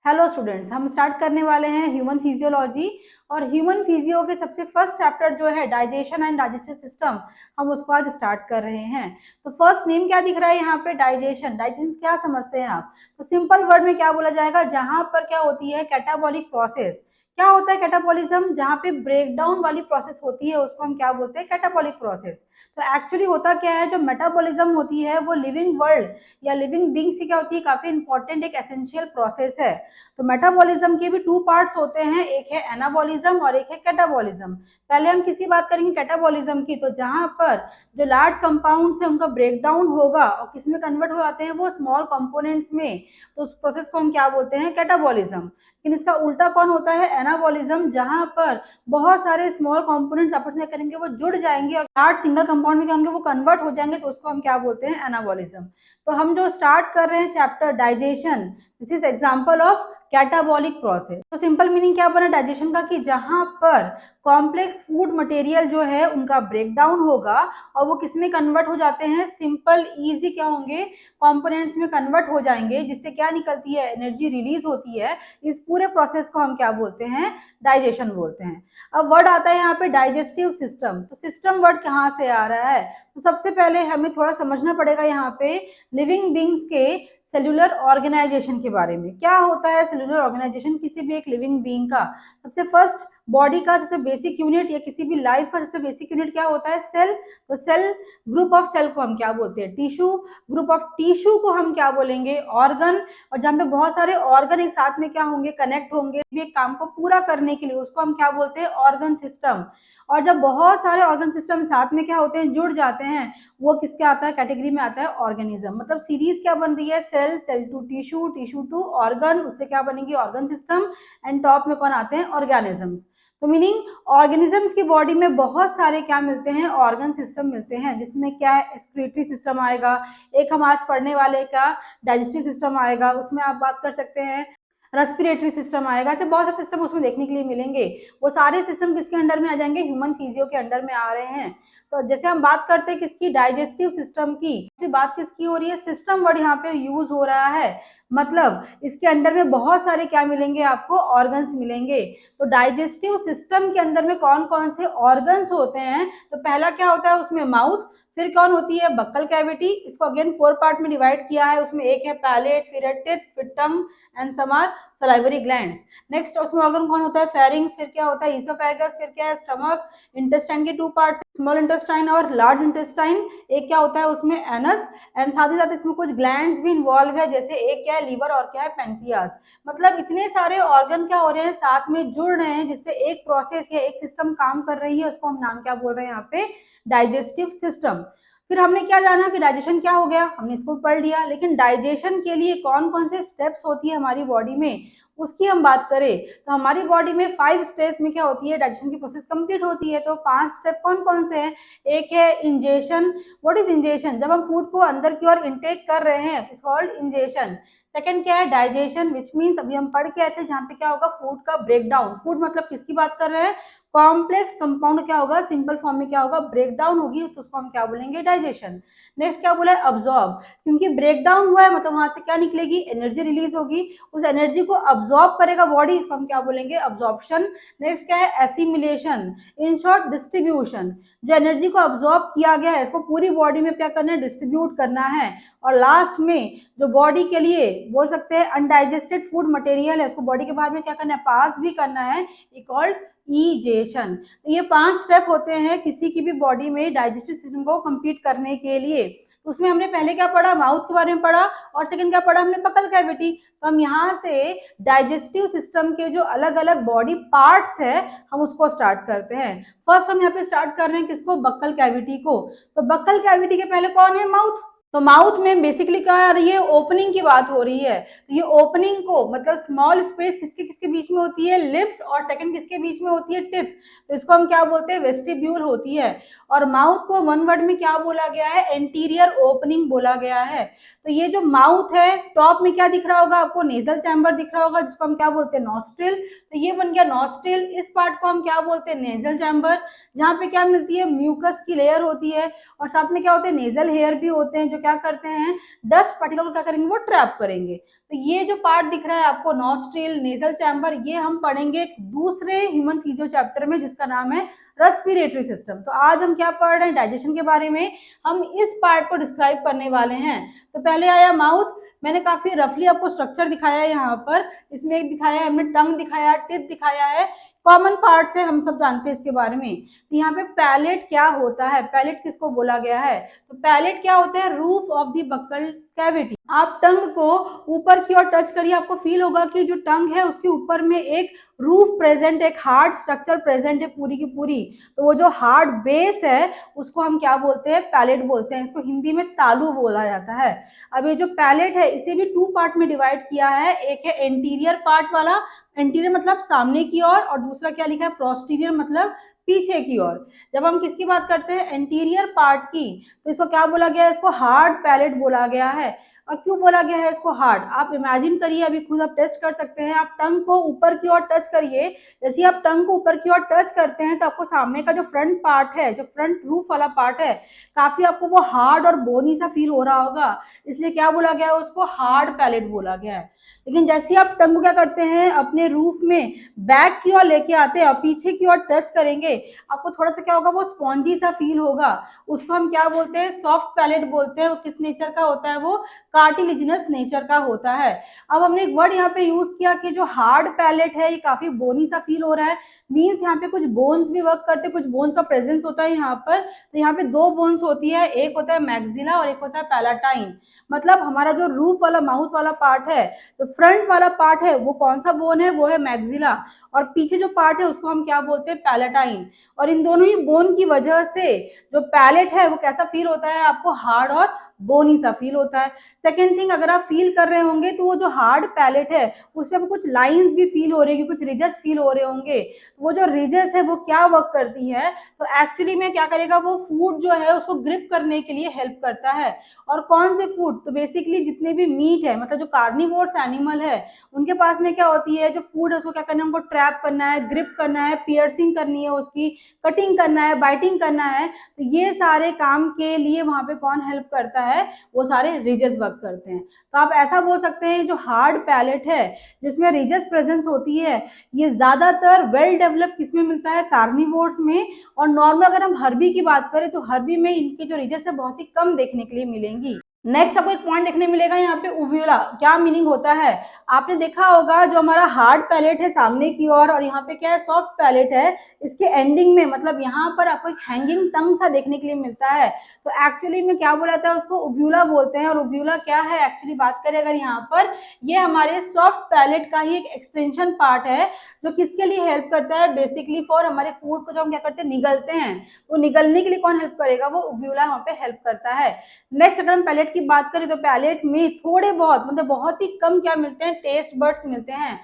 Hello students, हम start करने वाले हैं ह्यूमन फिजियोलॉजी। और ह्यूमन फिजियो के सबसे फर्स्ट चैप्टर जो है डाइजेशन एंड डाइजेस्टिव सिस्टम, हम उसको आज स्टार्ट कर रहे हैं। तो फर्स्ट नेम क्या दिख रहा है यहाँ पे? डाइजेशन। डाइजेशन क्या समझते हैं आप? तो सिंपल वर्ड में क्या बोला जाएगा, जहां पर क्या होती है कैटाबॉलिक प्रोसेस। क्या होता है कैटाबॉलिज्म? जहाँ पे ब्रेक डाउन वाली प्रोसेस होती है उसको हम क्या बोलते हैं? Catabolic process. तो एक्चुअली होता क्या है, जो मेटाबॉलिज्म होती है वो लिविंग वर्ल्ड या लिविंग बींग्स की क्या होती है, काफी इंपॉर्टेंट एक एसेंशियल प्रोसेस है। तो मेटाबॉलिज्म के भी टू पार्ट्स होते हैं, एक है एनाबॉलिज्म और एक है कैटाबॉलिज्म। पहले हम किसकी बात करेंगे? कैटाबॉलिज्म की। तो जहां पर जो लार्ज कंपाउंड्स है उनका ब्रेकडाउन होगा और किसमें कन्वर्ट हो जाते हैं? वो स्मॉल कंपोनेंट्स में। तो उस प्रोसेस को हम क्या बोलते हैं? कैटाबॉलिज्म। लेकिन इसका उल्टा कौन होता है? एनाबॉलिज्म, जहां पर बहुत सारे स्मॉल कंपोनेंट्स आपस में करेंगे वो जुड़ जाएंगे और लार्ज सिंगल कंपाउंड में क्या होंगे? वो कन्वर्ट हो जाएंगे। तो उसको हम क्या बोलते हैं? एनाबॉलिज्म। तो हम जो स्टार्ट कर रहे हैं chapter digestion, this is example of catabolic process. तो सिंपल मीनिंग क्या बना डाइजेशन का, कि जहां पर कॉम्प्लेक्स फूड मटेरियल जो है उनका ब्रेकडाउन होगा और वो किसमें कन्वर्ट हो जाते हैं? सिंपल इजी क्या होंगे? कंपोनेंट्स में कन्वर्ट हो जाएंगे, जिससे क्या निकलती है? एनर्जी रिलीज होती है। इस पूरे प्रोसेस को हम क्या बोलते हैं? डाइजेशन बोलते हैं। अब वर्ड आता है यहाँ पे डाइजेस्टिव सिस्टम। तो सिस्टम वर्ड कहाँ से आ रहा है? तो सबसे पहले हमें थोड़ा समझना पड़ेगा यहाँ पे लिविंग बींग्स के सेल्यूलर ऑर्गेनाइजेशन के बारे में। क्या होता है सेल्यूलर ऑर्गेनाइजेशन किसी भी एक लिविंग बीइंग का? सबसे फर्स्ट बॉडी का सबसे बेसिक यूनिट या किसी भी लाइफ का सबसे बेसिक यूनिट क्या होता है? सेल। तो सेल, ग्रुप ऑफ सेल को हम क्या बोलते हैं? टिश्यू। ग्रुप ऑफ टिश्यू को हम क्या बोलेंगे? ऑर्गन। और जहाँ पे बहुत सारे ऑर्गन एक साथ में क्या होंगे? कनेक्ट होंगे एक काम को पूरा करने के लिए, उसको हम क्या बोलते हैं? Organ system. और जब बहुत सारे ऑर्गन सिस्टम साथ में क्या होते हैं? जुड़ जाते हैं, वो किसके आता है? कैटेगरी में आता है ऑर्गेनिज्म। मतलब सीरीज क्या बन रही है? Cell, cell to tissue, tissue to organ, उससे क्या बनेगी? Organ system. एंड टॉप में कौन आते हैं? ऑर्गेनिजम्स। तो मीनिंग ऑर्गेनिजम्स की बॉडी में बहुत सारे क्या मिलते हैं? ऑर्गन सिस्टम मिलते हैं, जिसमें क्या है? एक्सक्रीटरी सिस्टम आएगा, एक हम आज पढ़ने वाले का डाइजेस्टिव सिस्टम आएगा, उसमें आप बात कर सकते हैं रेस्पिरेटरी सिस्टम आएगा। ऐसे बहुत सारे सिस्टम उसमें देखने के लिए मिलेंगे। वो सारे सिस्टम किसके अंडर में आ जाएंगे? ह्यूमन फिजियो के अंडर में आ रहे हैं। तो जैसे हम बात करते हैं किसकी? डाइजेस्टिव सिस्टम की। बात किसकी हो रही है? सिस्टम वर्ड यहाँ पे यूज हो रहा है। मतलब इसके अंडर में बहुत सारे क्या मिलेंगे आपको? ऑर्गन्स मिलेंगे। तो डाइजेस्टिव सिस्टम के अंदर में कौन कौन से ऑर्गन्स होते हैं? तो पहला क्या होता है उसमें? माउथ। फिर कौन होती है? Buccal cavity. इसको अगेन 4 पार्ट में डिवाइड किया है। उसमें एक है पैलेट, फिर टिथ, फिर tongue and some are salivary glands. Next उसमें ऑर्गन कौन होता है? फेरिंग्स। फिर क्या होता है? ईसोफेगस। फिर क्या है? स्टमक। इंटेस्टाइन के 2 पार्ट्स, स्मॉल इंटेस्टाइन और लार्ज इंटेस्टाइन। एक क्या होता है उसमें? एनस। एंड साथ ही साथ इसमें कुछ ग्लैंड्स भी इन्वॉल्व है, जैसे एक क्या है? लीवर और क्या है? पेंक्रियाज। मतलब इतने सारे ऑर्गन क्या हो रहे हैं? साथ में जुड़ रहे हैं, जिससे एक प्रोसेस या एक सिस्टम काम कर रही है। उसको हम नाम क्या बोल रहे हैं यहाँ पे? Digestive system. फिर हमने क्या जाना कि डाइजेशन क्या हो गया, हमने इसको पढ़ लिया। लेकिन डाइजेशन के लिए कौन कौन से स्टेप्स होती है हमारी बॉडी में, उसकी हम बात करें तो हमारी बॉडी में 5 स्टेप्स में क्या होती है? डाइजेशन की प्रोसेस कंप्लीट होती है। तो 5 स्टेप कौन कौन से हैं? एक है इंजेशन। What is ingestion? जब हम फूड को अंदर की ओर इनटेक कर रहे हैं, इट्स कॉल्ड इंजेशन। सेकंड क्या है? डाइजेशन, विच मीन्स अभी हम पढ़ के आए थे, जहाँ पे क्या होगा? फूड का ब्रेकडाउन। फूड मतलब किसकी बात कर रहे हैं? कॉम्प्लेक्स कंपाउंड क्या होगा? सिंपल फॉर्म में क्या होगा? ब्रेकडाउन होगी, तो उसको हम क्या बोलेंगे? डाइजेशन। नेक्स्ट क्या बोला है? अब्सॉर्ब। क्योंकि ब्रेकडाउन हुआ है मतलब वहां से क्या निकलेगी? एनर्जी रिलीज होगी। उस एनर्जी को अब्सॉर्ब करेगा बॉडी, इसको हम क्या बोलेंगे? अब्सॉर्प्शन। नेक्स्ट क्या है? एसिमिलेशन। In short distribution. जो एनर्जी को अब्सॉर्ब किया गया है इसको पूरी बॉडी में क्या करना है? डिस्ट्रीब्यूट करना है। और लास्ट में जो बॉडी के लिए बोल सकते हैं अनडाइजेस्टेड फूड मटेरियल है, उसको बॉडी के बाहर में क्या करना है? पास भी करना है, कॉल्ड ईजेशन। तो ये 5 स्टेप होते हैं किसी की भी बॉडी में डाइजेस्टिव सिस्टम को कंप्लीट करने के लिए। तो उसमें हमने पहले क्या पढ़ा? माउथ के बारे में पढ़ा। और सेकंड क्या पढ़ा हमने? Buccal cavity. तो हम यहाँ से डाइजेस्टिव सिस्टम के जो अलग अलग बॉडी पार्ट्स है हम उसको स्टार्ट करते हैं। फर्स्ट हम यहाँ पे स्टार्ट कर रहे हैं किसको? बक्कल कैविटी को। तो बक्कल कैविटी के पहले कौन है? माउथ। तो माउथ में बेसिकली क्या आ रही है? ओपनिंग की बात हो रही है। तो ये ओपनिंग को मतलब स्मॉल स्पेस किसके किसके बीच में होती है? लिप्स। और सेकंड किसके बीच में होती है? टिथ। तो इसको हम क्या बोलते हैं? वेस्टिब्यूल होती है। और माउथ को वन वर्ड में क्या बोला गया है? एंटीरियर ओपनिंग बोला गया है। तो ये जो माउथ है, टॉप में क्या दिख रहा होगा आपको? नेजल चैम्बर दिख रहा होगा, जिसको हम क्या बोलते हैं? नॉस्ट्रिल। तो ये बन गया नॉस्ट्रिल। इस पार्ट को हम क्या बोलते हैं? Nasal chamber. जहाँ पे क्या मिलती है? म्यूकस की लेयर होती है। और साथ में क्या होते हैं? नेजल हेयर भी होते हैं, जो क्या करते हैं, डस्ट पार्टिकल को क्या करेंगे, वो ट्रैप करेंगे। तो ये जो पार्ट दिख रहा है आपको नॉस्ट्रिल, नेजल चैम्बर, ये हम पढ़ेंगे दूसरे ह्यूमन फिजियो चैप्टर में जिसका नाम है रेस्पिरेटरी सिस्टम। तो आज हम क्या पढ़ रहे हैं, डाइजेशन के बारे में हम इस पार्ट को डिस्क्राइब करने वाले हैं। तो पहले आया माउथ, मैंने काफी रफली आपको स्ट्रक्चर दिखाया है यहाँ पर, इसमें एक दिखाया है हमने टंग दिखाया, टिप दिखाया है, कॉमन पार्ट्स है, हम सब जानते हैं इसके बारे में। तो यहाँ पे पैलेट क्या होता है, पैलेट किसको बोला गया है, तो पैलेट क्या होता है, roof of the buccal cavity. आप टंग को ऊपर की ओर टच करिए, आपको फील होगा कि जो टंग है उसके ऊपर में एक रूफ प्रेजेंट, एक हार्ड स्ट्रक्चर प्रेजेंट है पूरी की पूरी। तो वो जो हार्ड बेस है उसको हम क्या बोलते हैं, पैलेट बोलते हैं, इसको हिंदी में तालू बोला जाता है। अब ये जो पैलेट है इसे भी टू पार्ट में डिवाइड किया है, एक है एंटीरियर पार्ट वाला, एंटीरियर मतलब सामने की ओर, और दूसरा क्या लिखा है, पोस्टीरियर मतलब पीछे की ओर। जब हम किसकी बात करते हैं, एंटीरियर पार्ट की, तो इसको क्या बोला गया है, इसको हार्ड पैलेट बोला गया है। और क्यों बोला गया है इसको हार्ड, आप इमेजिन करिए, अभी खुद आप टेस्ट कर सकते हैं, आप टंग को ऊपर की ओर टच करिए, जैसे आप टंग को ऊपर की ओर टच करते हैं तो आपको सामने का जो फ्रंट पार्ट है, जो फ्रंट रूफ वाला पार्ट है, काफी आपको वो हार्ड और बोनी सा फील हो रहा होगा, इसलिए क्या बोला गया है, उसको हार्ड पैलेट बोला गया है। लेकिन जैसे आप टंग को क्या करते हैं, अपने रूफ में बैक की ओर लेके आते हैं और पीछे की ओर टच करेंगे, आपको थोड़ा सा क्या होगा, वो स्पॉन्जी सा फील होगा, उसको हम क्या बोलते हैं, सॉफ्ट पैलेट बोलते हैं। वो किस नेचर का होता है, वो कार्टिलिजिनस नेचर का होता है। अब हमने एक वर्ड यहाँ पे यूज किया कि जो हार्ड पैलेट है ये काफी बोनी सा फील हो रहा है, मीन्स यहाँ पे कुछ बोन्स भी वर्क करते हैं, कुछ बोन्स का प्रेजेंस होता है यहाँ पर। तो यहाँ पे दो बोन्स होती है, एक होता है मैक्सिला और एक होता है पैलाटाइन। मतलब हमारा जो रूफ वाला माउथ वाला पार्ट है, तो फ्रंट वाला पार्ट है वो कौन सा बोन है, वो है मैक्सिला, और पीछे जो पार्ट है उसको हम क्या बोलते हैं, पैलाटाइन। और इन दोनों ही बोन की वजह से जो पैलेट है वो कैसा फील होता है आपको, हार्ड और बोनी सा फील होता है। सेकेंड थिंग, अगर आप फील कर रहे होंगे तो वो जो हार्ड पैलेट है उसमें आपको कुछ लाइंस भी फील हो रही है, कुछ रिजेस फील हो रहे होंगे। वो जो रिजेस है वो क्या वर्क करती है, तो एक्चुअली में क्या करेगा, वो फूड जो है उसको ग्रिप करने के लिए हेल्प करता है। और कौन से फूड, तो बेसिकली जितने भी मीट है, मतलब जो कार्निवोर्स एनिमल है उनके पास में क्या होती है, जो फूड है उसको क्या करना है, उनको ट्रैप करना है, ग्रिप करना है, पियर्सिंग करनी है, उसकी कटिंग करना है, बाइटिंग करना है। तो ये सारे काम के लिए वहां पे कौन हेल्प करता है, वो सारे रिजेस वर्क करते हैं। तो आप ऐसा बोल सकते हैं जो हार्ड पैलेट है जिसमें रिजेस प्रेजेंस होती है, ये ज्यादातर वेल डेवलप किसमें मिलता है, कार्निवोर्स में। और नॉर्मल अगर हम हर्बी की बात करें तो हर्बी में इनके जो रिजेस है बहुत ही कम देखने के लिए मिलेंगी। नेक्स्ट आपको एक पॉइंट देखने मिलेगा यहाँ पे, उव्यूला क्या मीनिंग होता है, आपने देखा होगा जो हमारा हार्ड पैलेट है सामने की ओर और यहाँ पे क्या है, सॉफ्ट पैलेट है, इसके एंडिंग में मतलब यहाँ पर आपको एक हैंगिंग टंग सा देखने के लिए मिलता है। तो एक्चुअली में क्या बोला जाता है, उसको उव्यूला बोलते हैं। और उव्यूला क्या है, एक्चुअली बात करें अगर यहाँ पर, ये हमारे सॉफ्ट पैलेट का ही एक एक्सटेंशन पार्ट है जो किसके लिए हेल्प करता है, बेसिकली फॉर हमारे फूड को जो हम क्या करते हैं, निगलते हैं, तो निगलने के लिए कौन हेल्प करेगा, वो उव्यूला वहाँ पे हेल्प करता है। नेक्स्ट अगर हम पैलेट की बात करें तो पैलेट में थोड़े बहुत मतलब बहुत ही कम क्या मिलते हैं, टेस्ट बर्ड्स मिलते हैं।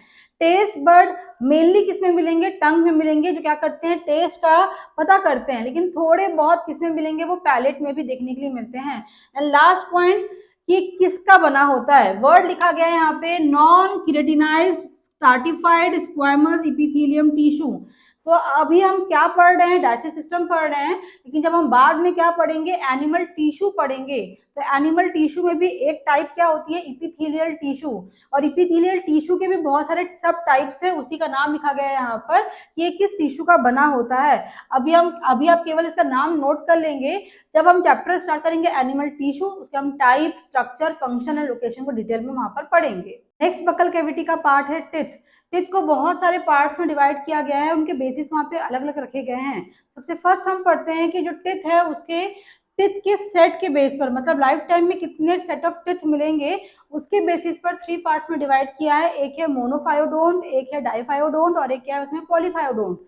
टेस्ट बर्ड मेनली किसमें मिलेंगे, टंग में मिलेंगे, जो क्या करते हैं, टेस्ट का पता करते हैं। लेकिन थोड़े बहुत किसमें मिलेंगे, वो पैलेट में भी देखने के लिए मिलते हैं। एंड लास्ट पॉइंट कि किसका बना होता है, वर्ड लिखा गया है यहाँ पे, non keratinized stratified squamous epithelium tissue. तो अभी हम क्या पढ़ रहे हैं, डाइजेस्टिव सिस्टम पढ़ रहे हैं, लेकिन जब हम बाद में क्या पढ़ेंगे, एनिमल टिश्यू पढ़ेंगे। तो एनिमल टिश्यू में भी एक टाइप क्या होती है, इपिथेलियल टिश्यू। और इपिथेलियल टिश्यू के भी बहुत सारे सब टाइप्स है, उसी का नाम लिखा गया है यहाँ पर कि ये किस टिश्यू का बना होता है। अभी आप केवल इसका नाम नोट कर लेंगे, जब हम चैप्टर स्टार्ट करेंगे एनिमल टिश्यू उसके हम type, structure, function and location को डिटेल में वहां पर पढ़ेंगे। नेक्स्ट बकल कैविटी का पार्ट है टिथ। टिथ को बहुत सारे पार्ट्स में डिवाइड किया गया है, उनके बेसिस वहाँ पे अलग अलग रखे गए हैं। सबसे फर्स्ट हम पढ़ते हैं कि जो टिथ है उसके टिथ के सेट के बेस पर, मतलब लाइफ टाइम में कितने सेट ऑफ टिथ मिलेंगे उसके बेसिस पर 3 पार्ट्स में डिवाइड किया है। एक है मोनोफायोडोंट, एक है डाइफायोडोंट और एक है उसमें पॉलीफायोडोंट।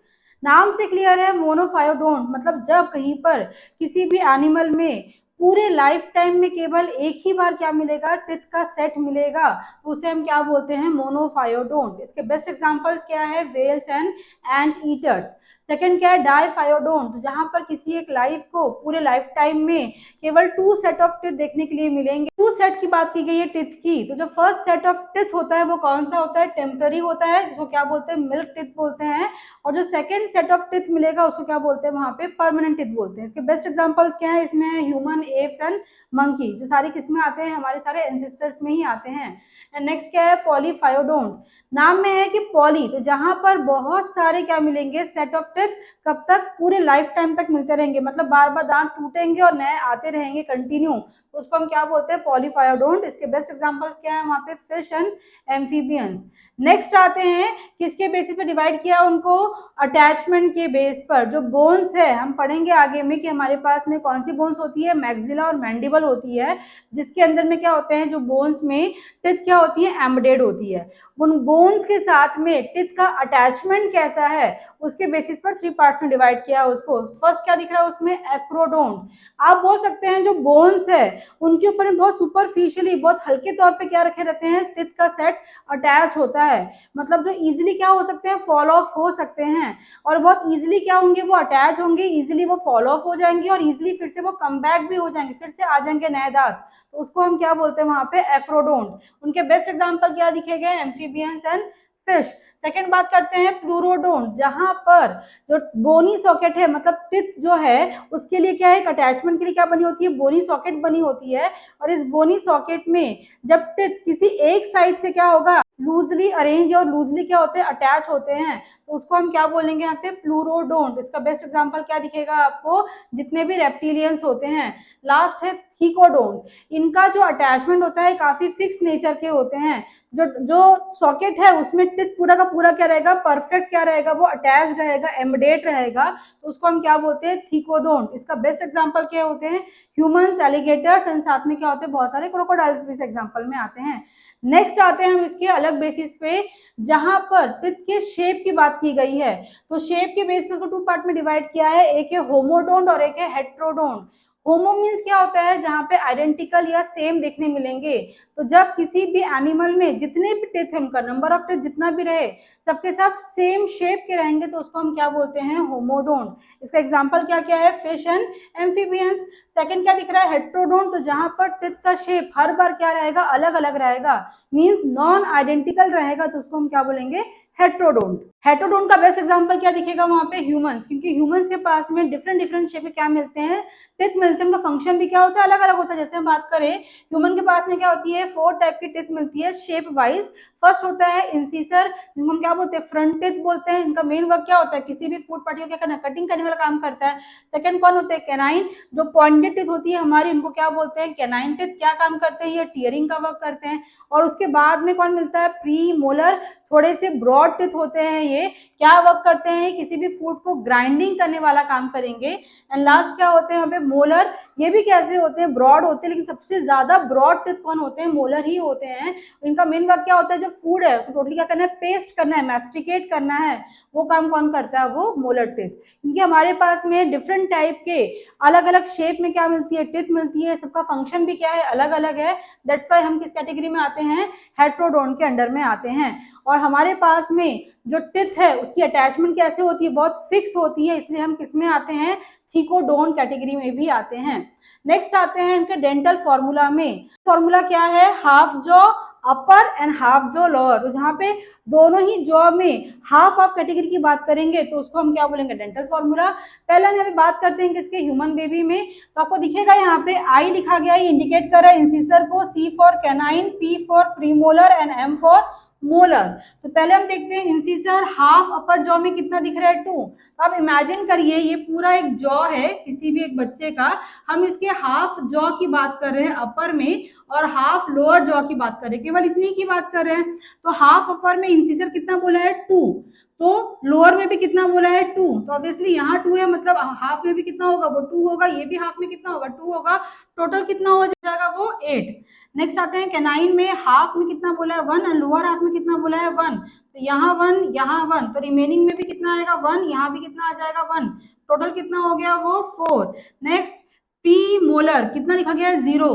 नाम से क्लियर है, मोनोफायोडोंट मतलब जब कहीं पर किसी भी एनिमल में पूरे लाइफ टाइम में केवल एक ही बार क्या मिलेगा, टिथ का सेट मिलेगा, तो उसे हम क्या बोलते हैं, मोनोफायोडोंट। इसके बेस्ट एग्जांपल्स क्या है, वेल्स एंड ईटर्स। सेकंड क्या है, डाइफायोडोंट, तो जहां पर किसी एक लाइफ को पूरे लाइफ टाइम में केवल 2 सेट ऑफ टीथ देखने के लिए मिलेंगे। 2 सेट की बात की गई है टीथ की, तो जो फर्स्ट सेट ऑफ टीथ होता है वो कौन सा होता है, टेम्पररी होता है, जिसको क्या बोलते हैं, मिल्क टीथ बोलते हैं। और जो सेकंड सेट ऑफ टीथ मिलेगा उसको क्या बोलते हैं, वहां पे परमानेंट टीथ बोलते हैं। इसके बेस्ट एग्जांपल्स क्या है, इसमें ह्यूमन, एप्स एंड मंकी, जो सारी किस्में आते हैं हमारे सारे एंसेस्टर्स में ही आते हैं। एंड नेक्स्ट क्या है, पॉलीफायोडोंट, नाम में है कि पॉली, तो जहां पर बहुत सारे क्या मिलेंगे, सेट ऑफ टीथ, कब तक, पूरे लाइफ टाइम तक मिलते रहेंगे, मतलब बार बार दांत टूटेंगे और नए आते रहेंगे कंटिन्यू, तो उसको हम क्या बोलते हैं, पॉलीफायोडोंट। इसके बेस्ट एग्जांपल्स क्या है वहां पे, फिश एंड एम्फीबियंस। नेक्स्ट आते हैं, किसके बेसिस पे डिवाइड किया उनको, अटैचमेंट के बेस पर। जो बोन्स है, हम पढ़ेंगे आगे में कि हमारे पास में कौन सी बोन्स होती है, मैक्सिला और मैंडिबल होती है, जिसके अंदर में क्या होते हैं, जो बोन्स में टिथ क्या होती है, एम्बेडेड होती है। उन बोन्स के साथ में टिथ का अटैचमेंट कैसा है, उसके बेसिस पर 3 पार्ट्स में डिवाइड किया है उसको। फर्स्ट क्या दिख रहा है उसमें, एक्रोडोंट। आप बोल सकते हैं जो बोन्स है उनके ऊपर बहुत सुपरफिशियली, बहुत हल्के तौर पे क्या रखे रहते हैं, टिथ का सेट अटैच होता है, मतलब जो इजीली क्या हो सकते हैं, फॉल ऑफ हो सकते हैं, और बहुत इजीली क्या होंगे, वो अटैच होंगे, इजीली वो फॉल ऑफ हो जाएंगे, और इजीली फिर से वो कम बैक भी हो जाएंगे, फिर से आ जाएंगे नए दांत, तो उसको हम क्या बोलते हैं वहां पे, एक्रोडोंट। उनके बेस्ट एग्जांपल क्या दिखे गए, एम्फीबियंस एंड फिश। सेकंड बात करते हैं प्लूरोडोंट, जहां पर जो बोनी सॉकेट है, मतलब टिथ जो है उसके लिए क्या है, एक अटैचमेंट के लिए क्या बनी होती है, बोनी सॉकेट बनी होती है, और इस बोनी सॉकेट में जब टिथ किसी एक साइड से क्या होगा, लूजली अरेंज और लूजली क्या होते हैं, अटैच होते हैं, तो उसको हम क्या बोलेंगे यहाँ पे, प्लूरोडोंट। इसका बेस्ट एग्जांपल क्या दिखेगा आपको, जितने भी रेप्टिलियंस होते हैं। लास्ट है थीकोडोंट, इनका जो अटैचमेंट होता है काफी फिक्स नेचर के होते हैं, जो जो सॉकेट है उसमें टिथ पूरा का पूरा क्या रहेगा, परफेक्ट क्या रहेगा, वो अटैच रहेगा, एम्बेडेड रहेगा, तो उसको हम क्या बोलते हैं, थीकोडोंट। इसका बेस्ट एग्जांपल क्या होते हैं, ह्यूमंस, एलिगेटर्स एंड साथ में क्या होते हैं, बहुत सारे क्रोकोडाइल्स भी इस एग्जांपल में आते हैं। नेक्स्ट आते हैं हम इसके अलग बेसिस पे, जहां पर टिथ के शेप की बात की गई है, तो शेप के बेस पे इसको 2 पार्ट में डिवाइड किया है, एक है होमोडोंट और एक है हेट्रोडोंट। होमो मीन्स क्या होता है, जहां पे आइडेंटिकल या सेम देखने मिलेंगे, तो जब किसी भी एनिमल में जितने भी टिथ है, उनका नंबर ऑफ टिथ जितना भी रहे, सबके सब सेम शेप के रहेंगे, तो उसको हम क्या बोलते हैं, होमोडोंट। इसका एग्जांपल क्या क्या है, फिश एंड एम्फीबियंस। सेकंड क्या दिख रहा है, हेट्रोडोंट, तो जहां पर टिथ का शेप हर बार क्या रहेगा, अलग अलग रहेगा, मीन्स नॉन आइडेंटिकल रहेगा, तो उसको हम क्या बोलेंगे, हेट्रोडोंट। हेट्रोडोंट का बेस्ट एग्जांपल क्या दिखेगा वहां पे, ह्यूमंस, क्योंकि ह्यूमंस के पास में डिफरेंट डिफरेंट शेप के क्या मिलते हैं, टिथ मिलते हैं, उनका फंक्शन भी क्या होता है, अलग अलग होता है। जैसे हम बात करें, ह्यूमन के पास में क्या होती है, 4 टाइप की टिथ मिलती है शेप वाइज। फर्स्ट होता है इंसिसर, जिनको हम क्या बोलते हैं, फ्रंट टिथ बोलते हैं, इनका मेन वर्क क्या होता है, किसी भी फूड पार्टिकल क्या करना, कटिंग करने वाला काम करता है। सेकंड कौन होते हैं, कैनाइन, जो पॉइंटेड टिथ होती है हमारी, उनको क्या बोलते हैं, कैनाइन टिथ। क्या काम करते हैं, ये टीयरिंग का वर्क करते हैं। और उसके बाद में कौन मिलता है, प्री मोलर, थोड़े से ब्रॉड टिथ होते हैं, ये क्या वर्क करते हैं, किसी भी फूड को ग्राइंडिंग करने वाला काम करेंगे। एंड लास्ट क्या होते हैं यहाँ पे, मोलर, ये भी कैसे होते हैं, ब्रॉड होते हैं, लेकिन सबसे ज्यादा ब्रॉड टिथ कौन होते हैं, मोलर ही होते हैं। इनका मेन वर्क क्या होता है, जो फूड है उसको टोटली क्या करना है, पेस्ट करना है, मैस्टिकेट करना है, वो काम कौन करता है, वो मोलर टिथ। क्योंकि हमारे पास में डिफरेंट टाइप के अलग अलग शेप में क्या मिलती है, टिथ मिलती है, सबका फंक्शन भी क्या है, अलग अलग है। दैट्स वाई हम किस कैटेगरी में आते हैं, हेट्रोडोंट के अंडर में आते हैं। और हमारे पास में जो टिथ है उसकी अटैचमेंट कैसे होती है, बहुत फिक्स होती है, इसलिए हम किस में आते हैं, थीकोडोंट कैटेगरी में भी आते हैं। नेक्स्ट आते हैं इनके डेंटल फॉर्मूला में। फॉर्मूला क्या है, half jaw upper and half jaw lower, तो जहां पे दोनों ही जॉ में हाफ ऑफ कैटेगरी की बात करेंगे तो उसको हम क्या बोलेंगे, डेंटल फॉर्मूला। पहले हम यहाँ पे बात करते हैं किसके, ह्यूमन बेबी में, तो आपको दिखेगा यहाँ पे आई लिखा गया, ये इंडिकेट कर रहा है इंसिसर को, C for canine, P for premolar and M for molar. तो पहले हम देखते हैं इंसिसर, हाफ अपर जॉ में कितना दिख रहा है, 2। तो आप इमेजिन करिए ये पूरा एक जॉ है किसी भी एक बच्चे का, हम इसके हाफ जॉ की बात कर रहे हैं अपर में, और हाफ लोअर जॉ की बात कर रहे हैं, केवल इतनी की बात कर रहे हैं। तो हाफ अपर में इंसिसर कितना बोला है, 2, तो लोअर में भी कितना बोला है, 2, तो ऑब्वियसली यहाँ 2 है, मतलब हाफ में भी कितना होगा, वो 2 होगा, ये भी हाफ में कितना होगा, 2 होगा, टोटल कितना हो जाएगा, वो 8। नेक्स्ट आते हैं कैनाइन में, हाफ में कितना बोला है, 1, और लोअर हाफ में कितना बोला है, 1, तो यहाँ 1 यहाँ 1, तो रिमेनिंग में भी कितना आएगा, 1, यहाँ भी कितना आ जाएगा, 1, टोटल कितना हो गया, वो 4। नेक्स्ट प्री मोलर कितना लिखा गया है 0,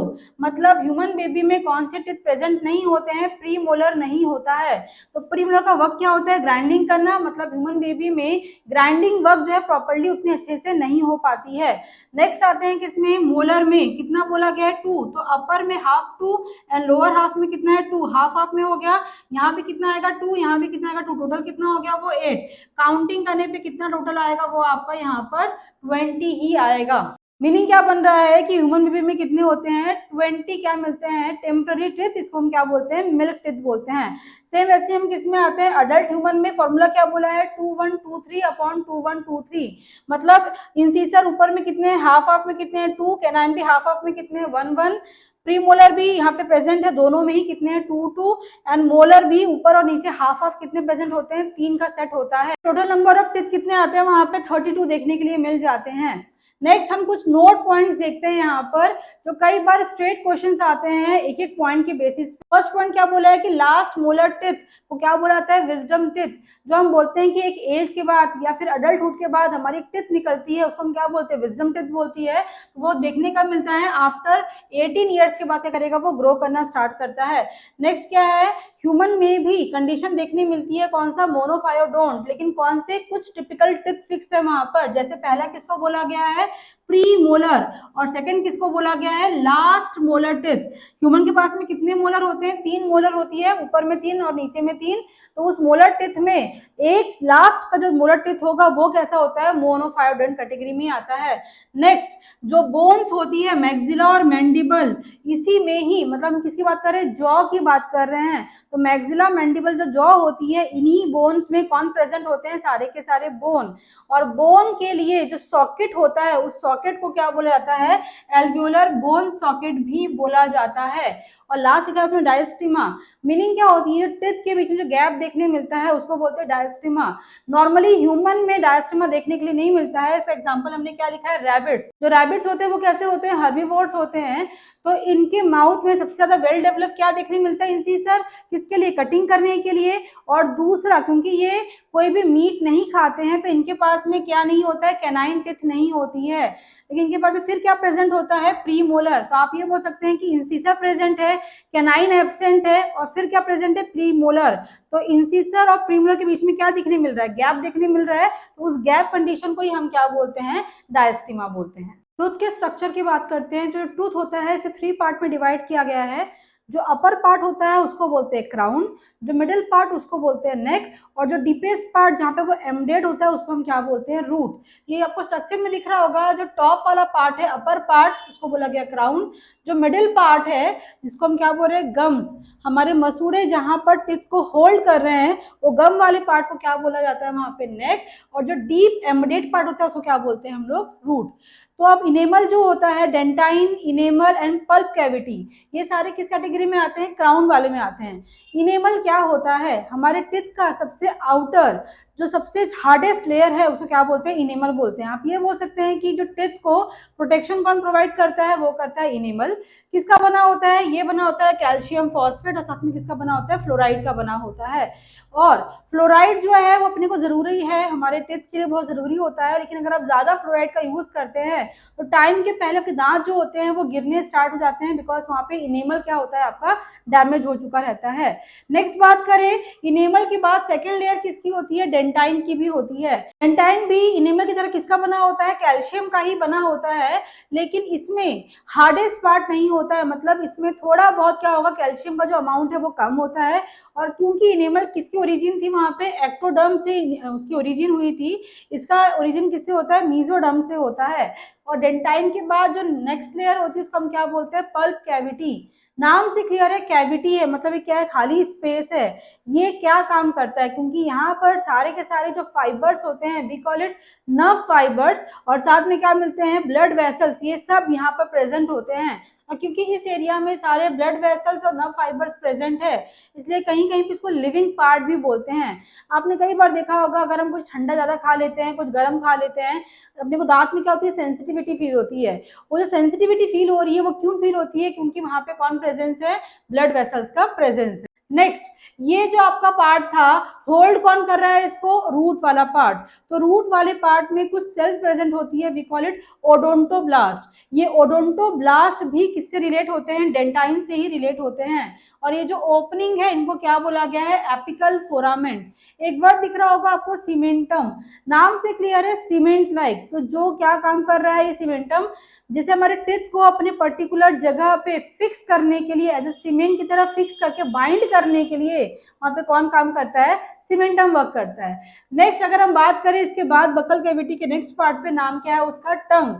मतलब ह्यूमन बेबी में कौन से टीथ प्रेजेंट नहीं होते हैं, प्री मोलर नहीं होता है। तो प्री मोलर का वर्क क्या होता है, ग्राइंडिंग करना, मतलब ह्यूमन बेबी में ग्राइंडिंग वर्क जो है प्रॉपर्ली उतनी अच्छे से नहीं हो पाती है। नेक्स्ट आते हैं किसमें, मोलर में कितना बोला गया है 2, तो अपर में हाफ 2 एंड लोअर हाफ में कितना है 2, हाफ हाफ में हो गया, यहाँ पे कितना आएगा 2, यहाँ पे कितना आएगा 2, टोटल कितना हो गया वो 8। काउंटिंग करने पे कितना टोटल आएगा वो आपका यहाँ पर 20 ही आएगा। मीनिंग क्या बन रहा है कि ह्यूमन बेबी में कितने होते हैं 20 क्या मिलते हैं टेम्पररी टीथ, इसको हम क्या बोलते हैं मिल्क टीथ बोलते हैं। सेम ऐसे हम किसमें आते हैं, अडल्ट ह्यूमन में फॉर्मूला क्या बोला है 2123 अपॉन 2123, मतलब इंसीसर ऊपर में कितने हैं, हाफ हाफ में कितने हैं 2, कैनाइन भी हाफ हाफ में कितने हैं 1 1, प्री मोलर भी यहाँ पे प्रेजेंट है दोनों में ही कितने हैं 2 2, एंड मोलर भी ऊपर और नीचे हाफ हाफ कितने प्रेजेंट होते हैं 3 का सेट होता है। टोटल नंबर ऑफ टीथ कितने आते हैं वहां पे 32 देखने के लिए मिल जाते हैं। नेक्स्ट हम कुछ नोट पॉइंट्स देखते हैं यहाँ पर, जो कई बार स्ट्रेट क्वेश्चंस आते हैं एक एक पॉइंट के बेसिस पे। फर्स्ट पॉइंट क्या बोला है कि लास्ट मोलर टिथ को क्या बोला जाता है, विजडम टिथ। जो हम बोलते हैं कि एक एज के बाद या फिर अडल्टहुड के बाद हमारी टिथ निकलती है उसको हम क्या बोलते हैं, विजडम टिथ बोलती है। तो वो देखने का मिलता है आफ्टर 18 ईयर्स के बाद क्या करेगा, वो ग्रो करना स्टार्ट करता है। नेक्स्ट क्या है, ह्यूमन में भी कंडीशन देखने मिलती है कौन सा, मोनोफायोडोंट, लेकिन कौन से कुछ टिपिकल टिथ फिक्स है वहां पर। जैसे पहला किसको बोला गया है, प्री मोलर, और सेकंड किसको बोला गया है, लास्ट मोलर टिथ। ह्यूमन के पास में कितने मोलर होते हैं, 3 मोलर होती है, ऊपर में 3 और नीचे में 3। तो उस मोलर टिथ में एक लास्ट का जो मोलर टिथ होगा वो कैसा होता है, मोनोफायोडेंट कैटेगरी में आता है। नेक्स्ट जो बोन्स होती है मैक्सिला और मैंडिबल, इसी में ही, मतलब हम किसकी बात कर रहे हैं, जॉ की बात कर रहे हैं। तो मैक्सिला मैंडिबल जो जॉ होती है, इन्हीं बोन्स में कौन प्रेजेंट होते हैं, सारे के सारे बोन। और बोन के लिए जो सॉकेट होता है उस सॉकेट को क्या बोला जाता है, एल्वियोलर बोन सॉकेट भी बोला जाता है। और लास्ट क्या उसमें डायस्टिमा, मीनिंग क्या होती है, टिथ के बीच में जो गैप देखने मिलता है उसको बोलते हैं डायस्टिमा। नॉर्मली ह्यूमन में डायस्टिमा देखने के लिए नहीं मिलता है। इसका एग्जांपल हमने क्या लिखा है, रैबिट्स। जो रैबिट्स होते हैं वो कैसे होते हैं, हर्बीवोर्स होते हैं। तो इनके माउथ में सबसे ज्यादा वेल डेवलप क्या देखने मिलता है, इंसीसर, किसके लिए, कटिंग करने के लिए। और दूसरा क्योंकि ये कोई भी मीट नहीं खाते हैं तो इनके पास में क्या नहीं होता है, कैनाइन टिथ नहीं होती है। लेकिन इनके पास में फिर क्या प्रेजेंट होता है, प्री मोलर। तो आप ये बोल सकते हैं कि इंसीसर प्रेजेंट है, कैनाइन एब्सेंट है, और फिर क्या प्रेजेंट है, प्री मोलर। तो इंसीसर और प्री मोलर के बीच में क्या दिखने मिल रहा है, गैप देखने मिल रहा है। तो उस गैप कंडीशन को ही हम क्या बोलते हैं, डायस्टिमा बोलते हैं। टूथ के स्ट्रक्चर की बात करते हैं। जो टूथ होता है इसे 3 पार्ट में डिवाइड किया गया है। जो अपर पार्ट होता है उसको बोलते हैं क्राउन, जो मिडिल पार्ट उसको बोलते हैं नेक, और जो डीपेस्ट पार्ट जहाँ पे वो एम्बेडेड होता है उसको हम क्या बोलते हैं, रूट। ये आपको स्ट्रक्चर में दिख रहा होगा, जो टॉप वाला पार्ट है अपर पार्ट उसको बोला गया क्राउन। जो मिडिल पार्ट है जिसको हम क्या बोल रहे हैं, गम्स, हमारे मसूड़े जहाँ पर टिथ को होल्ड कर रहे हैं वो गम वाले पार्ट को क्या बोला जाता है वहां पे, नेक। और जो डीप एम्बेडेड पार्ट होता है उसको क्या बोलते हैं हम लोग, रूट। तो अब इनेमल जो होता है, dentine, enamel and pulp cavity, ये सारे किस कैटेगरी में आते हैं, क्राउन वाले में आते हैं। इनेमल क्या होता है, हमारे टिथ का सबसे आउटर जो सबसे हार्डेस्ट लेयर है उसको क्या बोलते हैं, इनेमल बोलते हैं। आप ये बोल सकते हैं कि जो टिथ को प्रोटेक्शन कौन प्रोवाइड करता है, वो करता है इनेमल। किसका बना होता है, ये बना होता है कैल्शियम फॉस्फेट, और साथ में किसका बना होता है, फ्लोराइड का बना होता है। और फ्लोराइड जो है वो अपने को जरूरी है, हमारे टिथ के लिए बहुत जरूरी होता है। लेकिन अगर आप ज्यादा फ्लोराइड का यूज करते हैं तो टाइम के पहले आपके दांत जो होते हैं वो गिरने स्टार्ट हो जाते हैं, बिकॉज वहां पे इनेमल क्या होता है, आपका डैमेज हो चुका रहता है। नेक्स्ट बात करें, इनेमल के बाद सेकेंड लेयर किसकी होती है, डेंटाइन की भी होती है। डेंटाइन भी इनेमल की तरह किसका बना होता है, कैल्शियम का ही बना होता है। लेकिन इसमें हार्डेस्ट पार्ट नहीं होता है, मतलब इसमें थोड़ा बहुत क्या होगा, कैल्शियम का जो अमाउंट है वो कम होता है। और क्योंकि इनेमल किसकी ओरिजिन थी, वहां पे एक्टोडर्म से उसकी ओरिजिन हुई थी। इसका ओरिजिन किससे होता है, मीजोडर्म से होता है। और डेंटाइन के बाद जो नेक्स्ट लेयर होती है उसको हम क्या बोलते हैं, पल्प कैविटी। नाम से क्लियर है, कैविटी है मतलब ये क्या है, खाली स्पेस है। ये क्या काम करता है, क्योंकि यहाँ पर सारे के सारे जो फाइबर्स होते हैं we call it nerve fibres, और साथ में क्या मिलते हैं, ब्लड वेसल्स, ये सब यहाँ पर प्रेजेंट होते हैं। और क्योंकि इस एरिया में सारे ब्लड वेसल्स और नर्व फाइबर्स प्रेजेंट है, इसलिए कहीं कहीं पे इसको लिविंग पार्ट भी बोलते हैं। आपने कई बार देखा होगा, अगर हम कुछ ठंडा ज्यादा खा लेते हैं, कुछ गर्म खा लेते हैं, अपने को दांत में क्या होती है, सेंसिटिविटी फील होती है। वो जो सेंसिटिविटी फील हो रही है वो क्यों फील होती है, क्योंकि वहां पे कौन प्रेजेंस है, ब्लड वेसल्स का प्रेजेंस है। नेक्स्ट, ये जो आपका पार्ट था, होल्ड कौन कर रहा है इसको? रूट वाला पार्ट। तो रूट वाले पार्ट में कुछ सेल्स प्रेजेंट होती है, वी कॉल इट ओडोंटोब्लास्ट। ये ओडोंटोब्लास्ट भी किससे रिलेट होते हैं? डेंटाइन से ही रिलेट होते हैं। और ये जो ओपनिंग है इनको क्या बोला गया है? एपिकल फोरामेंट। एक वर्ड दिख रहा होगा आपको, सीमेंटम। नाम से क्लियर है, सीमेंट लाइक। तो जो क्या काम कर रहा है ये सीमेंटम, जैसे हमारे टिथ को अपने पर्टिकुलर जगह पे फिक्स करने के लिए, एज ए सीमेंट की तरह फिक्स करके बाइंड करने के लिए वहां पे कौन काम करता है? सीमेंटम वर्क करता है। नेक्स्ट अगर हम बात करें इसके बाद बकल कैविटी के नेक्स्ट पार्ट पे, नाम क्या है उसका? टंग।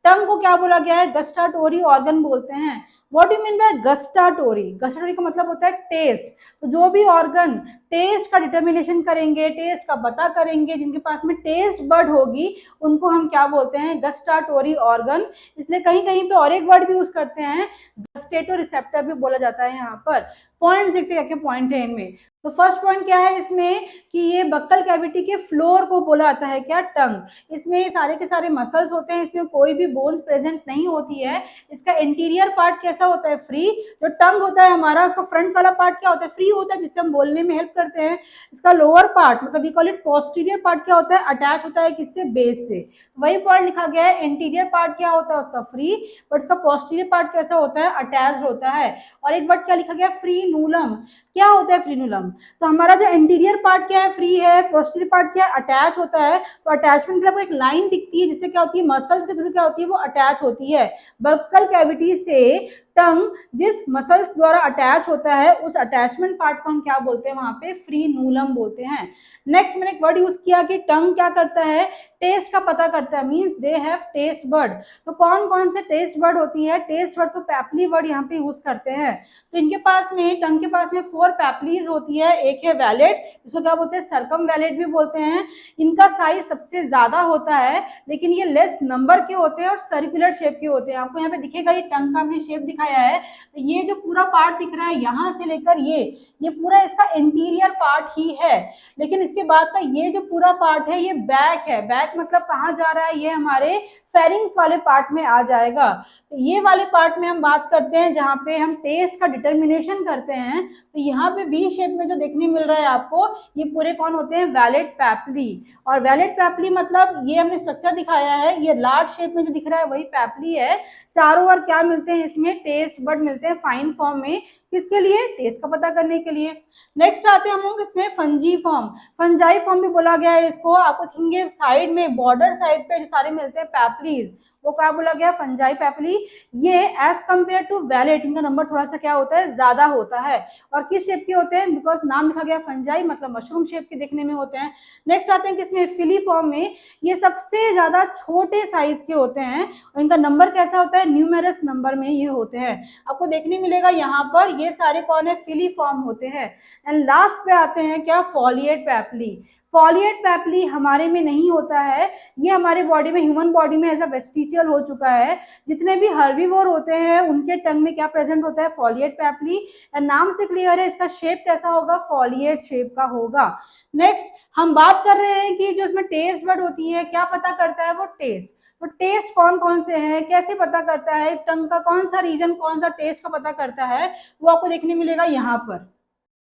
टंग को क्या बोला गया है? गस्टाटोरी ऑर्गन बोलते हैं। What do mean by gustatory? Gustatory का मतलब होता है टेस्ट। तो जो भी ऑर्गन टेस्ट का डिटर्मिनेशन करेंगे, टेस्ट का पता करेंगे, जिनके पास में टेस्ट बर्ड होगी, उनको हम क्या बोलते हैं? गस्टाटोरी ऑर्गन। इसलिए कहीं कहीं पे और एक वर्ड भी यूज करते हैं, गस्टेटो रिसेप्टर भी बोला जाता है। यहाँ पर पॉइंट देखते हैं, क्या पॉइंट है इनमें। तो फर्स्ट पॉइंट क्या है इसमें कि ये बक्कल कैविटी के फ्लोर को बोला जाता है क्या? टंग। इसमें सारे के सारे मसल्स होते हैं, इसमें कोई भी बोन्स प्रेजेंट नहीं होती है। इसका इंटीरियर पार्ट कैसा होता है? फ्री। जो टंग होता है हमारा, उसका फ्रंट वाला पार्ट क्या होता है? फ्री होता है, जिससे हम बोलने में हेल्प करते हैं। इसका लोअर पार्ट मतलब we call it posterior part क्या होता है? अटैच होता है किससे? बेस से। वही पॉइंट लिखा गया है, इंटीरियर पार्ट क्या होता है उसका? फ्री। बट उसका पोस्टीरियर पार्ट कैसा होता है? अटैच्ड होता है। और एक वर्ड क्या लिखा गया? फ्रीनूलम। क्या होता है फ्रीनूलम? तो हमारा जो इंटीरियर पार्ट क्या है? फ्री है। पोस्टीरियर पार्ट क्या है? अटैच होता है। तो अटैचमेंट के लिए एक लाइन दिखती है, जिससे क्या होती है? मसल्स के थ्रू क्या होती है? वो अटैच होती है। बक्कल कैविटी से टंग जिस मसल्स द्वारा अटैच होता है, उस अटैचमेंट पार्ट को हम क्या बोलते हैं? वहां पे फ्रीनूलम बोलते हैं। नेक्स्ट मैंने एक वर्ड यूज किया कि टंग क्या करता है? टेस्ट का पता करता है, means they have taste bud. तो कौन कौन से टेस्ट बर्ड होती है? टेस्ट बर्ड को पैपली वर्ड यहाँ पे यूज करते हैं। तो इनके पास में, टंग के पास में 4 पैपलीज होती है। एक है वैलेट, इसको क्या बोलते हैं? सर्कम वैलेट भी बोलते हैं। इनका साइज सबसे ज्यादा होता है, लेकिन ये लेस नंबर के होते हैं और सर्कुलर शेप के होते हैं। आपको यहाँ पे दिखेगा, ये टंग का हमने शेप दिखाया है। तो ये जो पूरा पार्ट दिख रहा है यहाँ से लेकर ये पूरा इसका इंटीरियर पार्ट ही है। लेकिन इसके बाद का ये जो पूरा पार्ट है, ये बैक है। बैक मतलब कहाँ जा रहा है? ये हमारे फेरिंग्स वाले पार्ट में आ जाएगा। तो ये वाले पार्ट में हम बात करते हैं जहाँ पे हम टेस्ट का डिटर्मिनेशन करते हैं। तो यहाँ पे वी शेप में जो देखने मिल रहा है आपको, ये पूरे कौन होते हैं? वैलेट पैपली। और वैलेट पैपली मतलब ये हमने स्ट्रक्चर दिखाया है, ये लार्ज शेप में जो दिख रहा है वही पैपली है। चारों ओर क्या मिलते हैं इसमें? टेस्ट बर्ड मिलते हैं फाइन फॉर्म में। किसके लिए? टेस्ट का पता करने के लिए। नेक्स्ट आते हैं हम लोग इसमें फंजी फॉर्म। फंजाई फॉर्म भी बोला गया है इसको। आपको देखेंगे साइड में, बॉर्डर साइड पे जो सारे मिलते हैं पैपलीज, वो क्या बोला गया? फंजाई पैपली। ये एज कंपेयर टू वैलेट, इनका नंबर थोड़ा सा क्या होता है? ज्यादा होता है। और किस शेप के होते हैं? बिकॉज नाम लिखा गया फंजाई, मतलब मशरूम शेप के देखने में होते हैं। नेक्स्ट आते हैं किसमें? फिलीफॉर्म में। ये सबसे ज्यादा छोटे साइज के होते हैं और इनका नंबर कैसा होता है? न्यूमेरस नंबर में ये होते हैं। आपको देखने मिलेगा यहाँ पर, ये सारे कौन है? फिलीफॉर्म होते हैं। एंड लास्ट पे आते हैं क्या? फॉलिएट पैपली। फॉलिएट पैपली हमारे में नहीं होता है, ये हमारे बॉडी में, ह्यूमन बॉडी में ऐसा वेस्टिजियल हो चुका है। जितने भी हर्बीवोर होते हैं उनके टंग में क्या प्रेजेंट होता है? फॉलिएट पैपली। नाम से क्लियर है, इसका शेप कैसा होगा? फॉलिएट शेप का होगा। नेक्स्ट हम बात कर रहे हैं कि जो इसमें टेस्ट बर्ड होती है, क्या पता करता है वो? टेस्ट। तो टेस्ट कौन कौन से हैं, कैसे पता करता है? टंग का कौन सा रीजन कौन सा टेस्ट का पता करता है, वो आपको देखने मिलेगा यहाँ पर।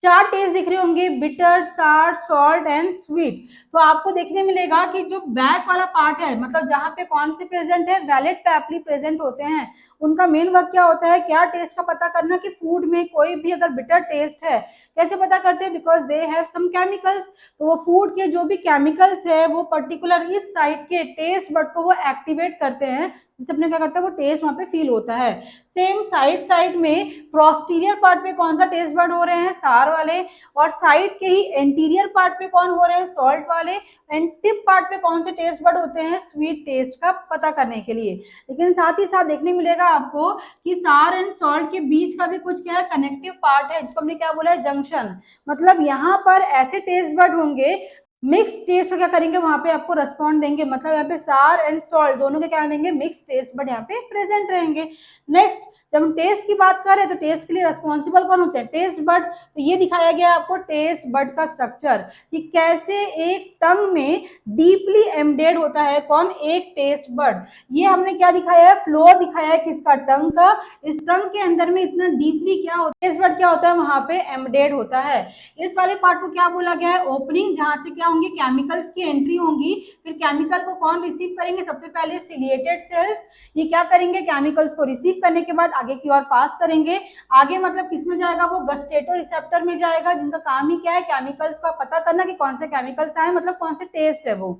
4 टेस्ट दिख रहे होंगे, बिटर, सार, सॉल्ट एंड स्वीट। तो आपको देखने मिलेगा कि जो बैक वाला पार्ट है, मतलब जहाँ पे कौन से प्रेजेंट है? वैलेट पैपली प्रेजेंट होते हैं। उनका मेन वर्क क्या होता है? क्या टेस्ट का पता करना कि फूड में कोई भी अगर बिटर टेस्ट है, कैसे पता करते हैं? Because they have some chemicals. तो वो फूड के जो भी केमिकल्स है वो पर्टिकुलर इस साइड के टेस्ट बड को वो एक्टिवेट करते हैं, जिससे अपने क्या करता है? वो टेस्ट वहां पे फील होता है। सेम साइड साइड में प्रोस्टीरियर पार्ट पे कौन सा टेस्ट बर्ड हो रहे हैं? सार वाले। और साइड के ही एंटीरियर पार्ट पे कौन हो रहे हैं? सॉल्ट वाले। एंड टिप पार्ट पे कौन से टेस्ट बर्ड होते हैं? स्वीट टेस्ट का पता करने के लिए। लेकिन साथ ही साथ देखने मिलेगा आपको कि सार एंड सॉल्ट के बीच का भी कुछ क्या है? कनेक्टिव पार्ट है, जिसको हमने क्या बोला है? जंक्शन। मतलब यहाँ पर ऐसे टेस्ट बर्ड होंगे मिक्स टेस्ट क्या करेंगे, वहां पे आपको रेस्पॉन्ड देंगे, मतलब यहाँ पे सार एंड सॉल्ट दोनों के क्या देंगे, मिक्स टेस्ट बट यहाँ पे प्रेजेंट रहेंगे। नेक्स्ट, जब हम टेस्ट की बात करें तो टेस्ट के लिए रेस्पॉन्सिबल कौन होते हैं, टेस्ट बड। तो ये दिखाया गया आपको टेस्ट बड का स्ट्रक्चर, कि कैसे एक टंग में डीपली एम्बेडेड होता है कौन, एक टेस्ट बड। ये हमने क्या दिखाया है, फ्लोर दिखाया है किसका, टंग का। इस टंग के अंदर में इतना डीपली क्या होता है, टेस्ट बड क्या होता है, वहां पे एम्बेडेड होता है। इस वाले पार्ट को क्या बोला गया है, ओपनिंग, जहां से क्या होंगे, केमिकल्स की एंट्री होंगी। फिर केमिकल को कौन रिसीव करेंगे, सबसे पहले सिलिएटेड सेल्स। ये क्या करेंगे, केमिकल्स को रिसीव करने के बाद आगे की ओर पास करेंगे। आगे मतलब किस में जाएगा, वो गस्टेटो रिसेप्टर में जाएगा, जिनका काम ही क्या है, केमिकल्स का पता करना कि कौन से केमिकल्स आए, मतलब कौन से टेस्ट है वो।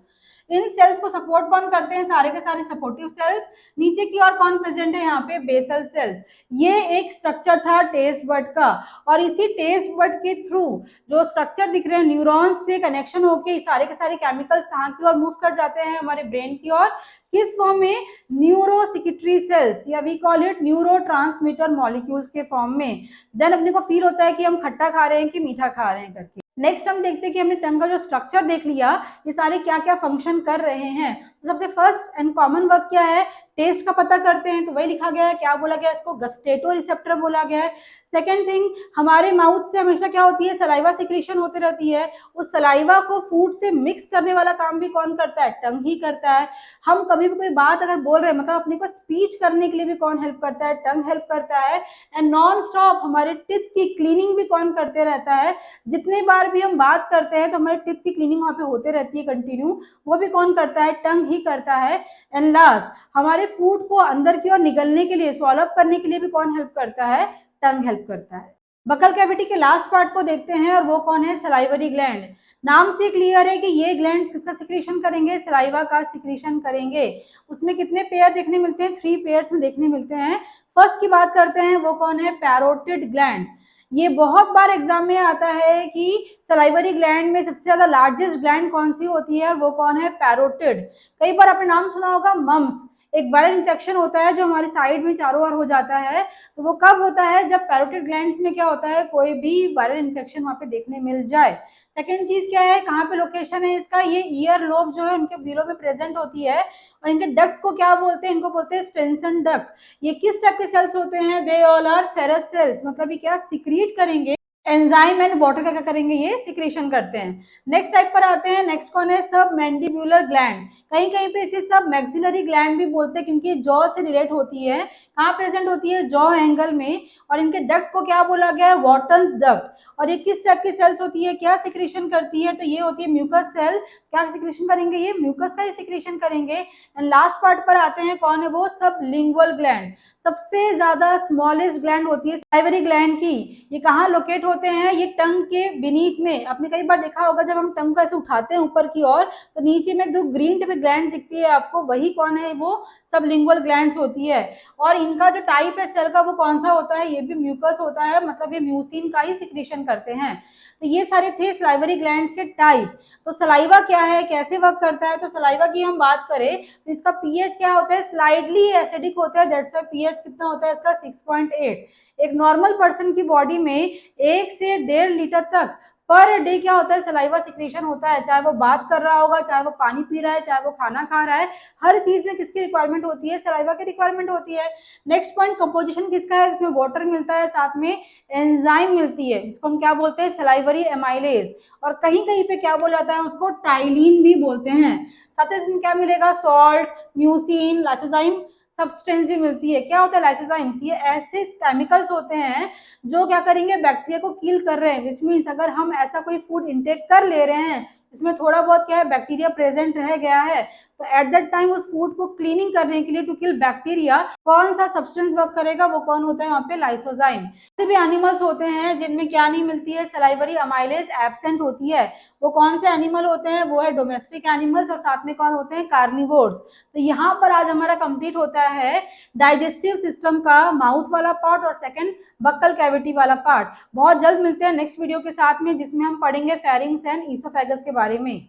इन सेल्स को सपोर्ट कौन करते हैं, सारे के सारे सपोर्टिव सेल्स। नीचे की ओर कौन प्रेजेंट है, यहाँ पे बेसल सेल्स। ये एक स्ट्रक्चर था टेस्ट बड का। और इसी टेस्ट बड के थ्रू जो स्ट्रक्चर दिख रहे हैं, न्यूरॉन्स से कनेक्शन होके सारे के सारे केमिकल्स कहाँ की ओर मूव कर जाते हैं, हमारे ब्रेन की ओर। किस फॉर्म में, न्यूरोसिक्रेटरी सेल्स, या we call it neurotransmitter molecules के फॉर्म में। देन अपने को फील होता है कि हम खट्टा खा रहे हैं कि मीठा खा रहे हैं करके। नेक्स्ट हम देखते हैं कि हमने टंग का जो स्ट्रक्चर देख लिया, ये सारे क्या क्या फंक्शन कर रहे हैं। तो सबसे फर्स्ट एंड कॉमन वर्क क्या है, टेस्ट का पता करते हैं, तो वही लिखा गया है, क्या बोला गया है, इसको गस्टेटो रिसेप्टर बोला गया है। सेकेंड थिंग, हमारे माउथ से हमेशा क्या होती है, सलाइवा सिक्रीशन होती रहती है। उस सलाइवा को फूड से मिक्स करने वाला काम भी कौन करता है, टंग ही करता है। हम कभी भी कोई बात अगर बोल रहे हैं, मतलब अपने को स्पीच करने के लिए भी कौन हेल्प करता है, टंग हेल्प करता है। एंड नॉन स्टॉप हमारे टिथ की क्लीनिंग भी कौन करते रहता है। जितने बार भी हम बात करते हैं तो हमारे टिथ की क्लीनिंग वहां पे होते रहती है कंटिन्यू, वो भी कौन करता है, टंग ही करता है। एंड लास्ट, हमारे फूड को अंदर की ओर निगलने के लिए, स्वॉलो करने के लिए भी कौन हेल्प करता है, टंग हेल्प करता है। बकल कैविटी के लास्ट पार्ट को देखते हैं, और वो कौन है, सलाइवरी ग्लैंड। नाम से क्लियर है कि ये ग्लैंड किसका सिक्रीशन करेंगे, सलाइवा का सिक्रीशन करेंगे। उसमें कितने पेयर देखने मिलते हैं, 3 पेयर्स में देखने मिलते हैं। फर्स्ट की बात करते हैं, वो कौन है, पैरोटिड ग्लैंड। ये बहुत बार एग्जाम में आता है कि सलाइवरी ग्लैंड में सबसे ज्यादा लार्जेस्ट ग्लैंड कौन सी होती है, वो कौन है, पैरोटिड। कई बार आपने नाम सुना होगा मम्स, एक वायरल इन्फेक्शन होता है जो हमारे साइड में चारों ओर हो जाता है। तो वो कब होता है, जब पैरोटिड ग्लैंड्स में क्या होता है, कोई भी वायरल इन्फेक्शन वहां पे देखने मिल जाए। सेकेंड चीज क्या है, कहाँ पे लोकेशन है इसका, ये ईयर लोब जो है उनके बिलो में प्रेजेंट होती है। और इनके डक्ट को क्या बोलते हैं, इनको बोलते हैं स्टेंसन डक्ट। ये किस टाइप के सेल्स होते हैं, दे ऑल आर सेरस सेल्स, मतलब ये क्या सिक्रीट करेंगे, एंजाइम एंड वाटर का क्या करेंगे, ये सिक्रेशन करते हैं। नेक्स्ट टाइप पर आते हैं, नेक्स्ट कौन है, सब मैंडिब्यूलर ग्लैंड। कहीं कहीं पे इसे सब मैक्सिलरी ग्लैंड भी बोलते हैं, क्योंकि जॉ से रिलेट होती है। कहाँ प्रेजेंट होती है, जॉ एंगल में। और इनके डक्ट को क्या बोला गया है, वॉटन्स डक्ट। और ये किस टाइप की सेल्स होती है, क्या सिक्रेशन करती है, तो ये होती है म्यूकस सेल। क्या सिक्रेशन करेंगे, ये म्यूकस का ही सिक्रेशन करेंगे। एंड लास्ट पार्ट पर आते हैं, कौन है वो, सब लिंगुअल ग्लैंड। सबसे ज्यादा स्मॉलेस्ट ग्लैंड होती है सलाइवरी ग्लैंड की। ये कहाँ लोकेट होते हैं, ये टंग के बीनीथ में। आपने कई बार देखा होगा, जब हम टंग को ऐसे उठाते हैं ऊपर की ओर, तो नीचे में दो ग्रीन टाइप ग्लैंड दिखती है आपको, वही कौन है, वो सब लिंगुअल ग्लैंड्स होती है। और इनका जो टाइप है सेल का, वो कौन सा होता है, ये भी म्यूकस होता है, मतलब ये म्यूसिन का ही सिक्रेशन करते हैं। तो ये सारे थे सलाइवरी ग्लैंड्स के टाइप। तो सलाइवा क्या है, कैसे वर्क करता है, तो सलाइवा की हम बात करें तो इसका पीएच क्या होता है, स्लाइडली एसिडिक होता है। दैट्स व्हाई पीएच कितना होता है इसका, 6.8। एक नॉर्मल पर्सन की बॉडी में 1 से 1.5 लीटर तक पर डे क्या होता है, सलाइवा सिक्रेशन होता है। चाहे वो बात कर रहा होगा, चाहे वो पानी पी रहा है, चाहे वो खाना खा रहा है, हर चीज में किसकी रिक्वायरमेंट होती है, सलाइवा की रिक्वायरमेंट होती है। नेक्स्ट पॉइंट, कंपोजिशन किसका है, इसमें वाटर मिलता है, साथ में एंजाइम मिलती है, जिसको हम क्या बोलते हैं, सलाइवरी एमाइलेज। और कहीं कहीं पे क्या बोला जाता है उसको, टाइलिन भी बोलते हैं। साथ ही इसमें क्या मिलेगा, सॉल्ट, म्यूसिन, लाइसोजाइम सब्सटेंस भी मिलती है। क्या होता है लाइसोजाइम्स, ये ऐसे केमिकल्स होते हैं जो क्या करेंगे, बैक्टीरिया को किल कर रहे हैं। विच मीन्स अगर हम ऐसा कोई फूड इंटेक कर ले रहे हैं इसमें थोड़ा बहुत क्या है, बैक्टीरिया प्रेजेंट रह गया है, तो एट दैट टाइम उस फूड को क्लीनिंग करने के लिए, टू किल बैक्टीरिया, कौन सा सब्सटेंस वर्क करेगा, वो कौन होता है, वहां पे लाइसोजाइम। ऐसे भी एनिमल्स होते हैं जिनमें क्या नहीं मिलती है, सलाइवरी अमाइलेज एब्सेंट होती है। वो कौन से एनिमल होते हैं, वो है डोमेस्टिक एनिमल्स, और साथ में कौन होते हैं, कार्निवोर्स। तो यहाँ पर आज हमारा कंप्लीट होता है डाइजेस्टिव सिस्टम का माउथ वाला पार्ट, और सेकंड बक्कल कैविटी वाला पार्ट। बहुत जल्द मिलते हैं नेक्स्ट वीडियो के साथ में, जिसमें हम पढ़ेंगे फेरिंग्स एंड ईसोफेगस के बारे में।